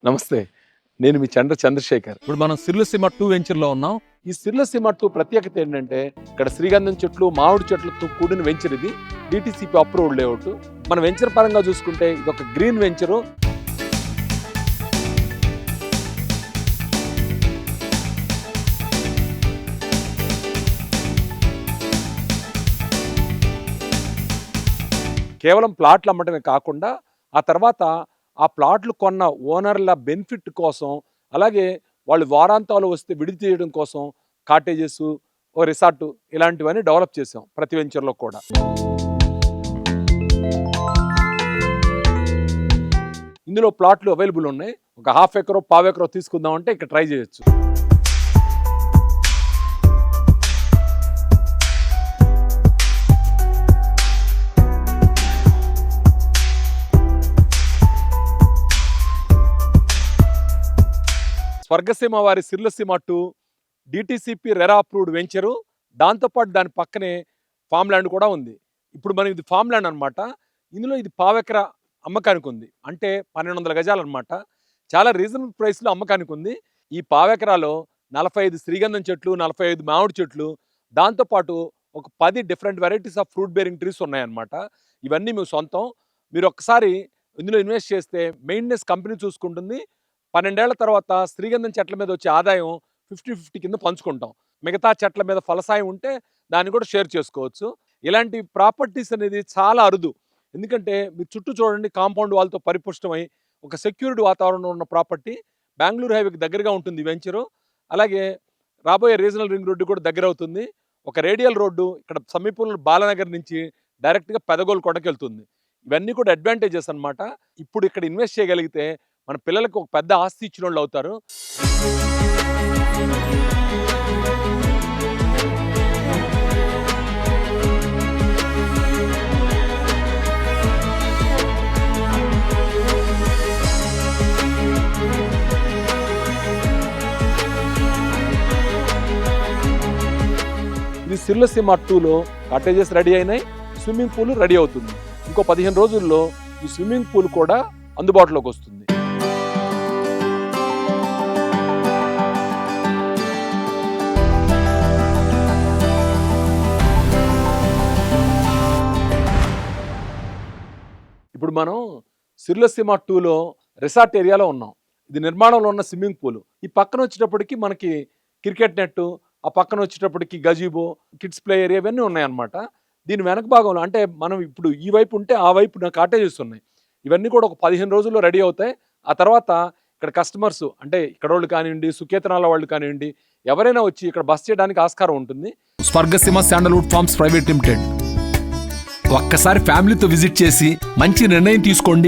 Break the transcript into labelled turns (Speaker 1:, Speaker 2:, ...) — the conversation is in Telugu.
Speaker 1: నమస్తే. నేను మీ చంద్రశేఖర్.
Speaker 2: ఇప్పుడు మనం సిర్లసీమ 2 వెంచర్లో ఉన్నాం.
Speaker 1: ఈ సిర్లసీమ 2 ప్రత్యేకత ఏంటంటే ఇక్కడ శ్రీగంధం చెట్లు, మామిడి చెట్లతో కూడిన వెంచర్ ఇది. DTCP approved layout. మన వెంచర్ పరంగా చూసుకుంటే ఇది ఒక గ్రీన్ వెంచరు. కేవలం ప్లాట్లు అమ్మటమే కాకుండా ఆ తర్వాత ఆ ప్లాట్లు కొన్న ఓనర్ల బెనిఫిట్ కోసం, అలాగే వాళ్ళు వారాంతాలు వస్తే విడిది చేయడం కోసం కాటేజెస్, ఓ రిసార్ట్ ఇలాంటివన్నీ డెవలప్ చేసాం ప్రతి వెంచర్లో కూడా. ఇందులో ప్లాట్లు అవైలబుల్ ఉన్నాయి. ఒక 1/2 ఎకరో 1/4 ఎకరో తీసుకుందామంటే ఇక్కడ ట్రై చేయొచ్చు. స్వర్గసీమ వారి సిర్లసీమ 2 DTCP రెరా అప్రూవ్డ్ వెంచరు. దాంతోపాటు దాని పక్కనే ఫామ్ ల్యాండ్ కూడా ఉంది. ఇప్పుడు మనకి ఇది ఫామ్ ల్యాండ్ అనమాట. ఇందులో ఇది 1/4 ఎకరా అమ్మకానికి ఉంది. అంటే 1200 గజాలు అనమాట. చాలా రీజనబుల్ ప్రైస్లో అమ్మకానికి ఉంది. ఈ 1/4 ఎకరాలో 45 శ్రీగంధం చెట్లు, 45 మామిడి చెట్లు, దాంతోపాటు ఒక 10 different varieties of fruit bearing trees ఉన్నాయన్నమాట. ఇవన్నీ మీ సొంతం. మీరు ఒక్కసారి ఇందులో ఇన్వెస్ట్ చేస్తే మెయింటెనెన్స్ కంపెనీ చూసుకుంటుంది. 12 ఏళ్ల తర్వాత శ్రీగంధం చెట్ల మీద వచ్చే ఆదాయం 50-50 కింద పంచుకుంటాం. మిగతా చెట్ల మీద ఫలసాయం ఉంటే దాన్ని కూడా షేర్ చేసుకోవచ్చు. ఇలాంటి ప్రాపర్టీస్ అనేది చాలా అరుదు. ఎందుకంటే మీరు చుట్టూ చూడండి, కాంపౌండ్ వాల్తో పరిపుష్టమై ఒక సెక్యూరిటీ వాతావరణం ఉన్న ప్రాపర్టీ. బెంగళూరు హైవేకి దగ్గరగా ఉంటుంది ఈ వెంచరు. అలాగే రాబోయే రీజనల్ రింగ్ రోడ్డు కూడా దగ్గర అవుతుంది. ఒక రేడియల్ రోడ్డు ఇక్కడ సమీపంలో బాలానగర్ నుంచి డైరెక్ట్గా పెదగోలు కొండకి వెళ్తుంది. ఇవన్నీ కూడా అడ్వాంటేజెస్ అనమాట. ఇప్పుడు ఇక్కడ ఇన్వెస్ట్ చేయగలిగితే మన పిల్లలకు ఒక పెద్ద ఆస్తి ఇచ్చిన వాళ్ళు అవుతారు. ఇది సిర్లసీమ 2లో కాటేజెస్ రెడీ అయినాయి. స్విమ్మింగ్ పూల్ రెడీ అవుతుంది. ఇంకో 15 రోజుల్లో ఈ స్విమ్మింగ్ పూల్ కూడా అందుబాటులోకి వస్తుంది. ఇప్పుడు మనం సిర్లసీమ 2లో రిసార్ట్ ఏరియాలో ఉన్నాం. ఇది నిర్మాణంలో ఉన్న స్విమ్మింగ్ పూల్. ఈ పక్కన వచ్చేటప్పటికి మనకి క్రికెట్ నెట్, ఆ పక్కన వచ్చేటప్పటికి గజీబో, కిడ్స్ ప్లే ఏరియా ఇవన్నీ ఉన్నాయన్నమాట. దీని వెనక భాగంలో అంటే మనం ఇప్పుడు ఈ వైపు ఉంటే ఆ వైపు నా కాటేజెస్ ఉన్నాయి. ఇవన్నీ కూడా ఒక 15 రోజుల్లో రెడీ అవుతాయి. ఆ తర్వాత ఇక్కడ కస్టమర్స్ అంటే ఇక్కడ వాళ్ళు కానివ్వండి, సుకేతనాల వాళ్ళు కానివ్వండి, ఎవరైనా వచ్చి ఇక్కడ బస్ చేయడానికి ఆస్కారం ఉంటుంది.
Speaker 2: Swargaseema sandalwood forms private limited. ఒక్కసారి ఫ్యామిలీతో విజిట్ చేసి మంచి నిర్ణయం తీసుకోండి.